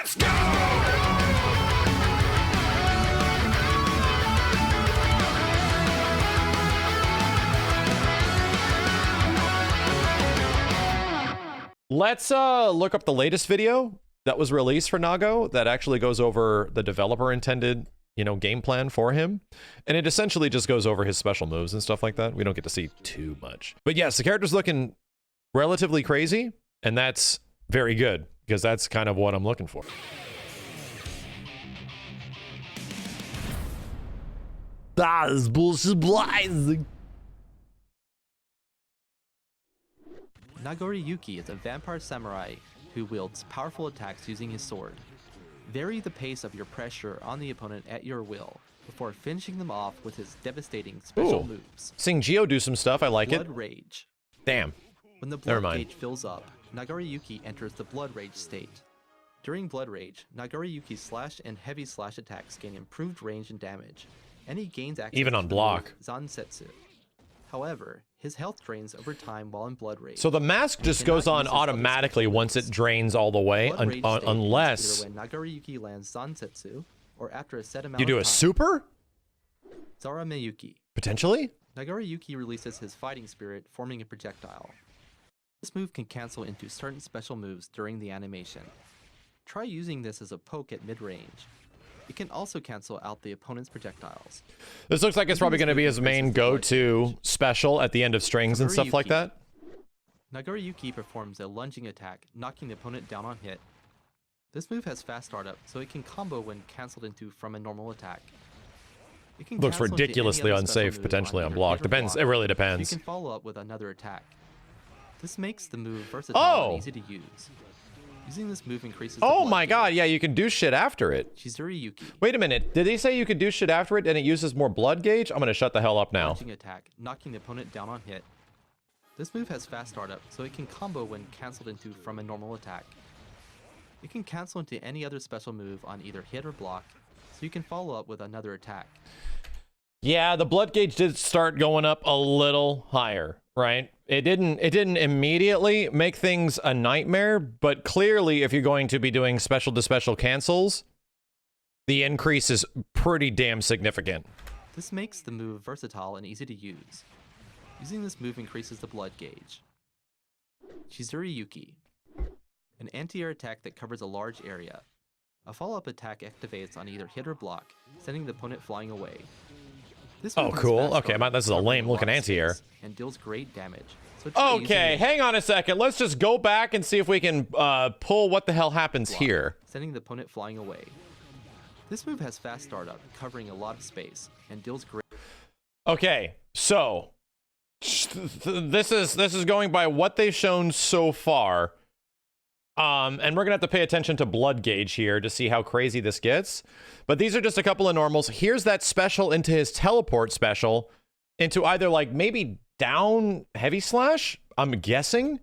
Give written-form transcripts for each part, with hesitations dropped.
Let's go! Let's look up the latest video that was released for Nago that actually goes over the developer intended, you know, game plan for him. And it essentially just goes over his special moves and stuff like that. We don't get to see too much. But yes, the character's looking relatively crazy, and that's very good because that's kind of what I'm looking for. That is bullshit blazing. Nagoriyuki is a vampire samurai who wields powerful attacks using his sword. Vary the pace of your pressure on the opponent at your will before finishing them off with his devastating special moves. Seeing Geo do some stuff, I like Blood it. Rage. Damn. When the blood gauge fills up, Nagoriyuki enters the Blood Rage state. During Blood Rage, Nagoriyuki's slash and heavy slash attacks gain improved range and damage, and he gains access even on to block. Zansetsu. However, his health drains over time while in Blood Rage. So the mask just goes on automatically once it drains all the way, unless either when Nagoriyuki lands Zansetsu or after a set amount you do of a time. super? Zarameyuki. Potentially? Nagoriyuki releases his fighting spirit, forming a projectile. This move can cancel into certain special moves during the animation. Try using this as a poke at mid-range. It can also cancel out the opponent's projectiles. This looks like it's probably going to be his main go-to special at the end of strings and stuff like that. Nagoriyuki performs a lunging attack, knocking the opponent down on hit. This move has fast startup, so it can combo when cancelled into from a normal attack. It can Looks ridiculously unsafe, potentially on block. Depends. It really depends. So you can follow up with another attack. This makes the move versatile and easy to use. Using this move increases. Oh my god, yeah, you can do shit after it. Chizuriyuki. Wait a minute, did he say you could do shit after it and it uses more blood gauge? I'm gonna shut the hell up now. Launching attack, knocking the opponent down on hit. This move has fast startup, so it can combo when cancelled into from a normal attack. It can cancel into any other special move on either hit or block, so you can follow up with another attack. Yeah, the blood gauge did start going up a little higher, right? It didn't immediately make things a nightmare, but clearly if you're going to be doing special to special cancels, the increase is pretty damn significant. This makes the move versatile and easy to use. Using this move increases the blood gauge. Chizuriyuki. An anti-air attack that covers a large area. A follow-up attack activates on either hit or block, sending the opponent flying away. Oh, cool. Okay, this is a lame-looking anti-air. And deals great damage. So okay, hang on a second. Let's just go back and see if we can pull what the hell happens here. Sending the opponent flying away. This move has fast startup, covering a lot of space, and deals great. Okay, so this is going by what they've shown so far. And we're gonna have to pay attention to blood gauge here to see how crazy this gets. But these are just a couple of normals. Here's that special into his teleport special into either like maybe down heavy slash, I'm guessing.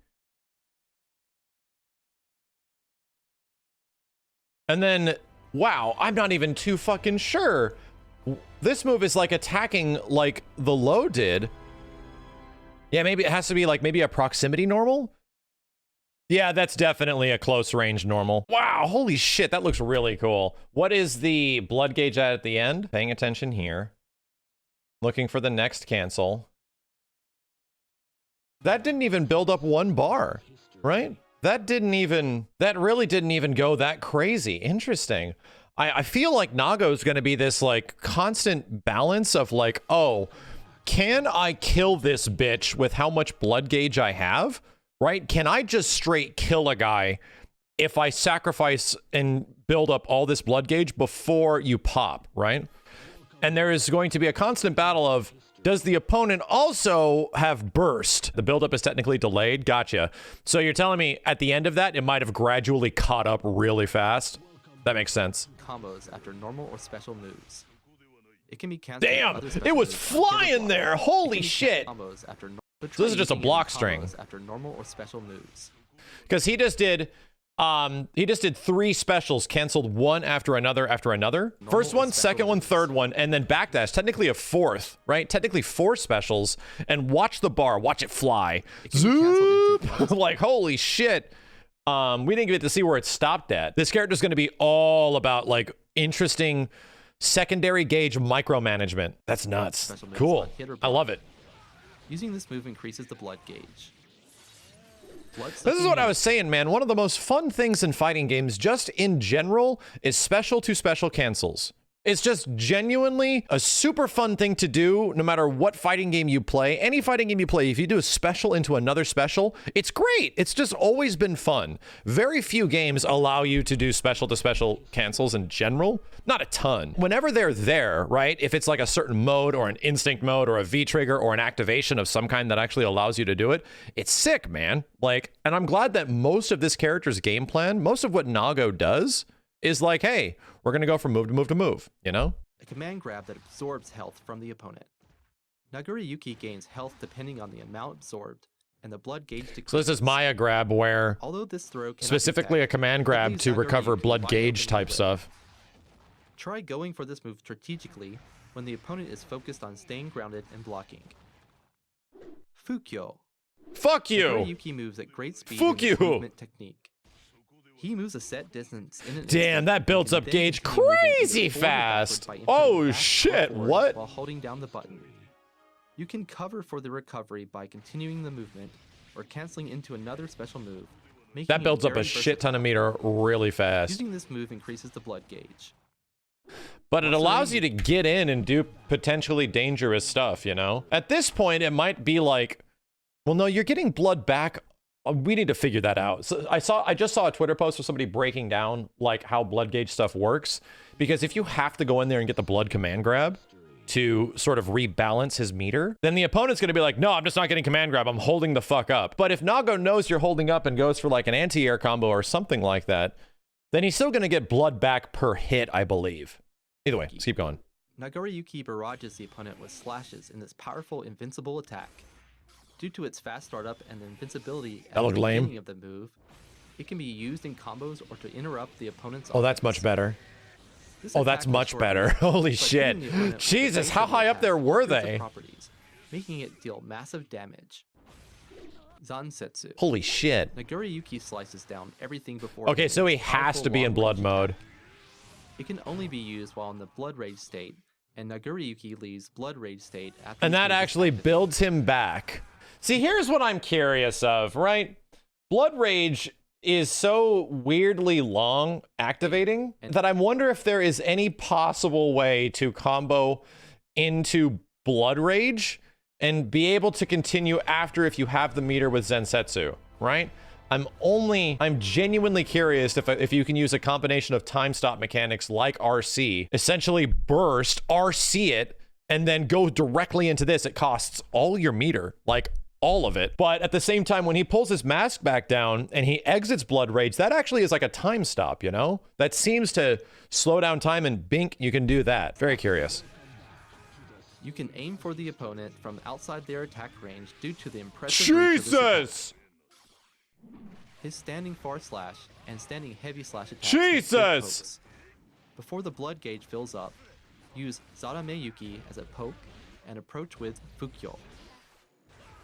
And then, wow, I'm not even too fucking sure. This move is like attacking like the low did. Yeah, maybe it has to be like maybe a proximity normal. Yeah, that's definitely a close range normal. Wow, holy shit, that looks really cool. What is the blood gauge at the end? Paying attention here. Looking for the next cancel. That didn't even build up one bar, right? That really didn't even go that crazy. Interesting. I feel like Nago's gonna be this like constant balance of like, oh, can I kill this bitch with how much blood gauge I have? Right? Can I just straight kill a guy if I sacrifice and build up all this blood gauge before you pop, right? And there is going to be a constant battle of, does the opponent also have burst? The buildup is technically delayed. Gotcha. So you're telling me at the end of that, it might have gradually caught up really fast? That makes sense. Combos after normal or special moves. It can be canceled. Damn, it was flying there. Holy shit. Combos after so this is just a block string. After normal or special moves. Because he just did 3 specials, canceled one after another after another. Normal First one, second one, moves. third one, and then backdash. Technically a fourth, right? Technically 4 specials. And watch the bar, watch it fly. Zoop! Like, holy shit. We didn't get to see where it stopped at. This character's going to be all about like interesting secondary gauge micromanagement. That's nuts. Special moves Cool. on hit or I love block. it. Using this move increases the blood gauge. This is what I was saying, man. One of the most fun things in fighting games, just in general, is special to special cancels. It's just genuinely a super fun thing to do no matter what fighting game you play. Any fighting game you play, if you do a special into another special, it's great. It's just always been fun. Very few games allow you to do special to special cancels in general. Not a ton. Whenever they're there, right? If it's like a certain mode or an instinct mode or a V-trigger or an activation of some kind that actually allows you to do it, it's sick, man. Like, and I'm glad that most of this character's game plan, most of what Nago does, is like, hey, we're going to go from move to move to move, you know? A command grab that absorbs health from the opponent. Nagoriyuki gains health depending on the amount absorbed, and the blood gauge decreases. So this is Maya grab where Although this throw cannot specifically a detect, command it grab leaves to recover Nagoriyuki blood wide gauge open type with it. stuff. Try going for this move strategically when the opponent is focused on staying grounded and blocking. Fukyo. Fuck you! Nagoriyuki moves at great speed Fuck in his you. movement technique. He moves a set distance in an Damn, instant that builds and up then gauge continue moving either crazy forward or fast. backward by inputting Oh back or shit, forward what? While holding down the button. You can cover for the recovery by continuing the movement or canceling into another special move. Making That it builds up a very shit ton of versatile. meter really fast. Using this move increases the blood gauge. But it Also, allows you to get in and do potentially dangerous stuff, you know? At this point, it might be like, well, no, you're getting blood back. We need to figure that out. So I just saw a Twitter post with somebody breaking down like how blood gauge stuff works. Because if you have to go in there and get the blood command grab to sort of rebalance his meter, then the opponent's going to be like, no, I'm just not getting command grab. I'm holding the fuck up. But if Nago knows you're holding up and goes for like an anti-air combo or something like that, then he's still going to get blood back per hit, I believe. Either way, let's keep going. Nagoriyuki barrages the opponent with slashes in this powerful invincible attack. Due to its fast startup and invincibility at That the looked lame. beginning of the move, it can be used in combos or to interrupt the opponent's Oh, that's offense. much better. This Oh, attack that's will much shorten better. it, Holy but shit. hitting the opponent with the Jesus, base how of the high up attack there were improves the they? properties, making it deal massive damage. Zansetsu. Holy shit. Nagoriyuki slices down everything before. Okay, so he has to be in blood mode. It can only be used while in the blood rage state, and Nagoriyuki leaves blood rage state after. And this that move is actually activated. builds him back. See, here's what I'm curious of, right? Blood Rage is so weirdly long activating that I wonder if there is any possible way to combo into Blood Rage and be able to continue after if you have the meter with Zansetsu, right? I'm genuinely curious if you can use a combination of time stop mechanics like RC, essentially burst, RC it, and then go directly into this. It costs all your meter, like all of it. But at the same time, when he pulls his mask back down and he exits Blood Rage, that actually is like a time stop, you know? That seems to slow down time, and bink, you can do that. Very curious. You can aim for the opponent from outside their attack range due to the impressive reach of this attack. Jesus! His standing far slash and standing heavy slash attacks make good Jesus! pokes. Before the blood gauge fills up, use Zarameyuki as a poke and approach with Fukyo.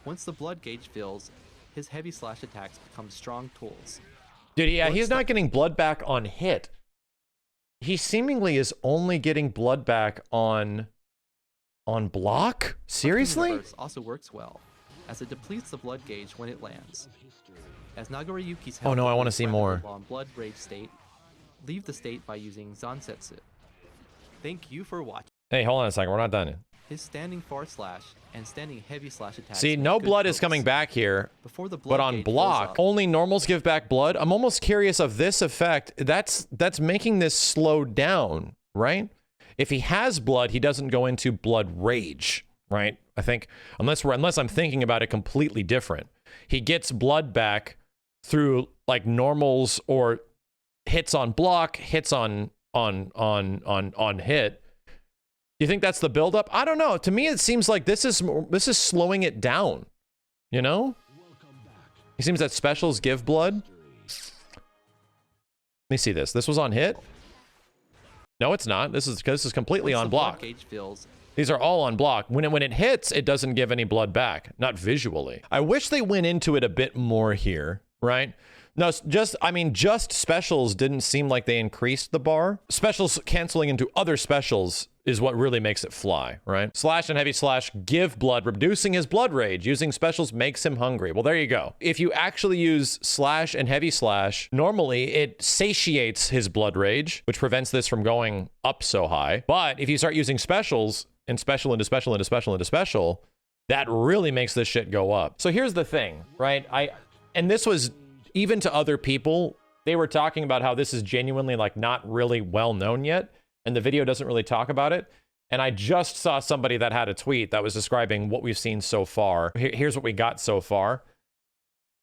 Once the blood gauge fills, his heavy slash attacks become strong tools. Dude, yeah, What's he's the- not getting blood back on hit. He seemingly is only getting blood back on block? Seriously? Reverse also works well, as it depletes the blood gauge when it lands. As Nagoriyuki's Oh no, I want to depletes see rapidly more. while in blood rage state, leave the state by using Zansetsu. Thank you for watching. Hey, hold on a second. We're not done yet. His standing far slash and standing heavy slash attacks. See, make no good blood is pokes. coming back here. Before the blood But on gauge fills block, up, only normals give back blood. I'm almost curious of this effect. That's making this slow down, right? If he has blood, he doesn't go into blood rage, right? I think unless I'm thinking about it completely different. He gets blood back through like normals or hits on block, hits on hit. You think that's the buildup? I don't know. To me, it seems like this is slowing it down. You know? It seems that specials give blood. Let me see this. This was on hit. No, it's not. This is completely once on the blood block. gauge fills, These are all on block. When it hits, it doesn't give any blood back. Not visually. I wish they went into it a bit more here, right? No, I mean, just specials didn't seem like they increased the bar. Specials canceling into other specials is what really makes it fly, right? Slash and heavy slash give blood, reducing his blood rage. Using specials makes him hungry. Well, there you go. If you actually use slash and heavy slash, normally it satiates his blood rage, which prevents this from going up so high. But if you start using specials and special into special into special into special, that really makes this shit go up. So here's the thing, right? And this was even to other people, they were talking about how this is genuinely like not really well known yet. And the video doesn't really talk about it. And I just saw somebody that had a tweet that was describing what we've seen so far. Here's what we got so far.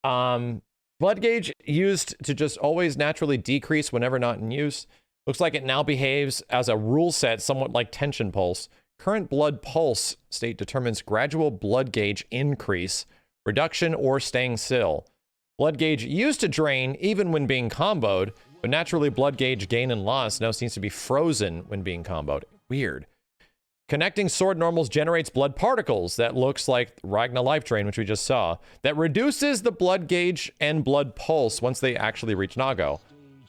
Blood gauge used to just always naturally decrease whenever not in use. Looks like it now behaves as a rule set, somewhat like tension pulse. Current blood pulse state determines gradual blood gauge increase, reduction, or staying still. Blood gauge used to drain even when being comboed, but naturally blood gauge gain and loss now seems to be frozen when being comboed. Weird. Connecting sword normals generates blood particles that looks like Ragna Life Drain, which we just saw, that reduces the blood gauge and blood pulse once they actually reach Nago.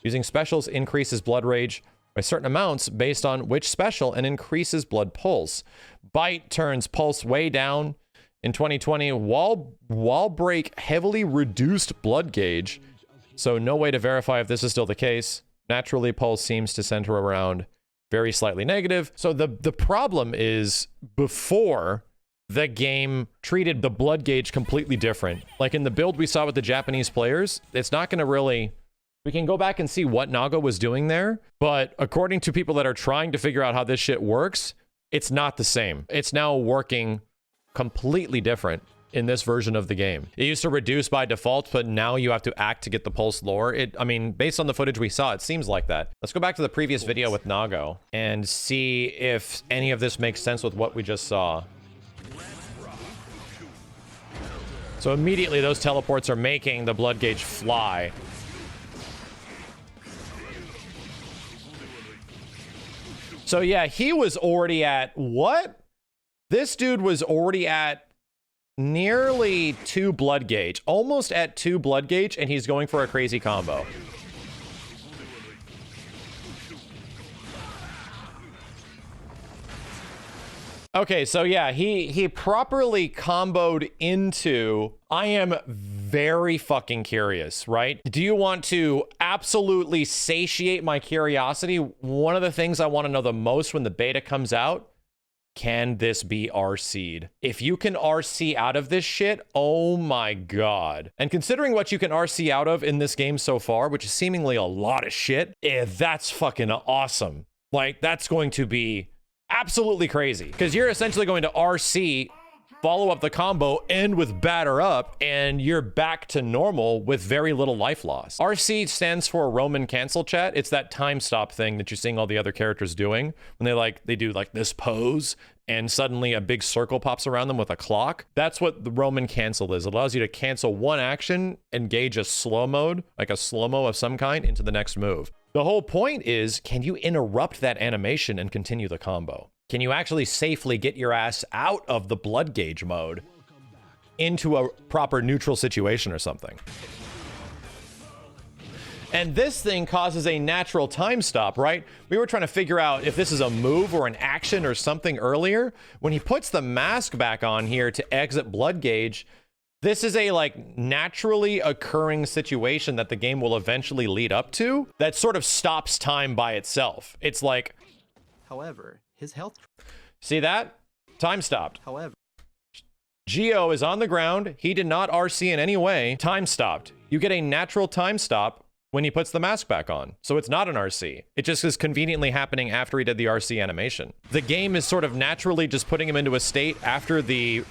Using specials increases blood rage by certain amounts based on which special and increases blood pulse. Bite turns pulse way down. In 2020, wall break heavily reduced blood gauge. So no way to verify if this is still the case. Naturally, pulse seems to center around very slightly negative. So the problem is before the game treated the blood gauge completely different. Like in the build we saw with the Japanese players, it's not going to really... We can go back and see what Nago was doing there, but according to people that are trying to figure out how this shit works, it's not the same. It's now working completely different in this version of the game. It used to reduce by default, but now you have to act to get the pulse lower. I mean, based on the footage we saw, it seems like that. Let's go back to the previous video with Nago and see if any of this makes sense with what we just saw. So immediately those teleports are making the blood gauge fly. So yeah, he was already at what? This dude was already at nearly 2 blood gauge, almost at 2 blood gauge, and he's going for a crazy combo. Okay, so yeah, he properly comboed into... I am very fucking curious, right? Do you want to absolutely satiate my curiosity? One of the things I want to know the most when the beta comes out, can this be RC'd? If you can RC out of this shit, oh my god. And considering what you can RC out of in this game so far, which is seemingly a lot of shit, that's fucking awesome. Like, that's going to be absolutely crazy. Because you're essentially going to RC, follow up the combo, end with batter up, and you're back to normal with very little life loss. RC stands for Roman cancel, chat. It's that time stop thing that you're seeing all the other characters doing when they do like this pose and suddenly a big circle pops around them with a clock. That's what the Roman cancel is. It allows you to cancel one action, engage a slow mode, like a slow-mo of some kind, into the next move. The whole point is, can you interrupt that animation and continue the combo? Can you actually safely get your ass out of the blood gauge mode into a proper neutral situation or something? And this thing causes a natural time stop, right? We were trying to figure out if this is a move or an action or something earlier. When he puts the mask back on here to exit blood gauge, this is a like naturally occurring situation that the game will eventually lead up to that sort of stops time by itself. It's like... However, his health... See that? Time stopped. However... Geo is on the ground. He did not RC in any way. Time stopped. You get a natural time stop when he puts the mask back on. So it's not an RC. It just is conveniently happening after he did the RC animation. The game is sort of naturally just putting him into a state after the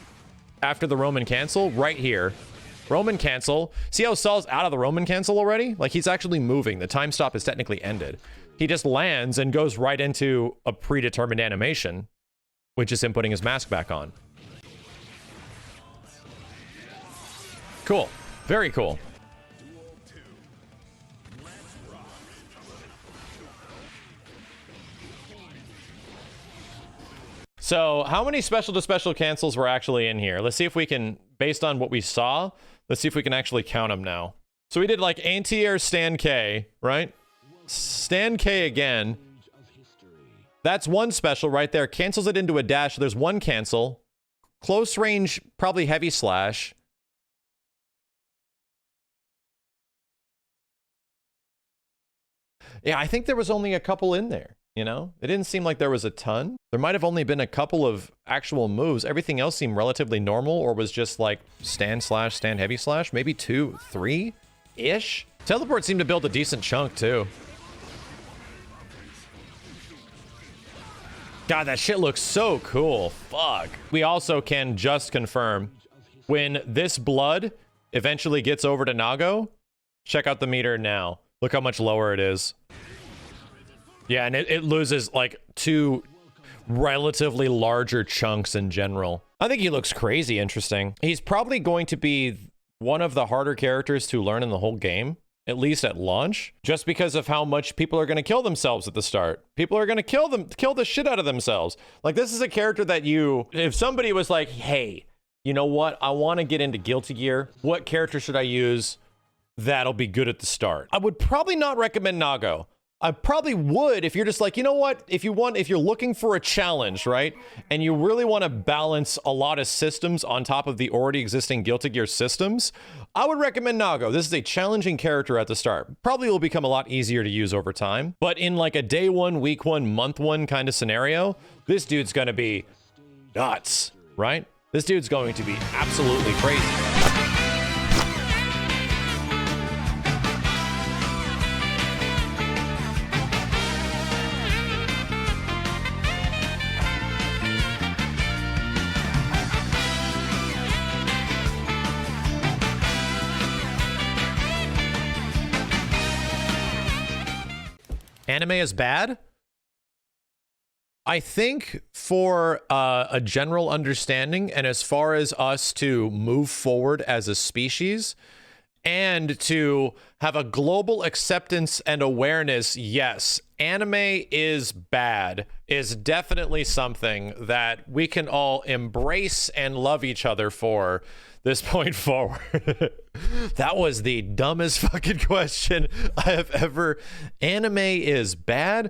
Roman cancel right here. Roman cancel. See how Saul's out of the Roman cancel already? Like, he's actually moving. The time stop is technically ended. He just lands and goes right into a predetermined animation, which is him putting his mask back on. Cool. Very cool. So how many special to special cancels were actually in here? Let's see if we can, based on what we saw, let's see if we can actually count them now. So we did like anti-air stand K, right? Stand K again. That's one special right there. Cancels it into a dash. There's one cancel. Close range, probably heavy slash. Yeah, I think there was only a couple in there, you know? It didn't seem like there was a ton. There might have only been a couple of actual moves. Everything else seemed relatively normal or was just like stand slash, stand heavy slash. Maybe 2, 3-ish. Teleport seemed to build a decent chunk too. God, that shit looks so cool. Fuck. We also can just confirm when this blood eventually gets over to Nago, check out the meter now. Look how much lower it is. Yeah, and it loses like 2 relatively larger chunks in general. I think he looks crazy interesting. He's probably going to be one of the harder characters to learn in the whole game, at least at launch, just because of how much people are going to kill themselves at the start. People are going to kill the shit out of themselves. Like, this is a character that if somebody was like, hey, you know what? I want to get into Guilty Gear. What character should I use that'll be good at the start? I would probably not recommend Nago. I probably would if you're just like, you know what? If you're looking for a challenge, right? And you really want to balance a lot of systems on top of the already existing Guilty Gear systems, I would recommend Nago. This is a challenging character at the start. Probably will become a lot easier to use over time. But in like a day 1, week 1, month 1 kind of scenario, this dude's going to be nuts, right? This dude's going to be absolutely crazy. Anime is bad? I think for a general understanding and as far as us to move forward as a species and to have a global acceptance and awareness, yes, anime is bad, is definitely something that we can all embrace and love each other for this point forward. That was the dumbest fucking question I have ever. Anime is bad?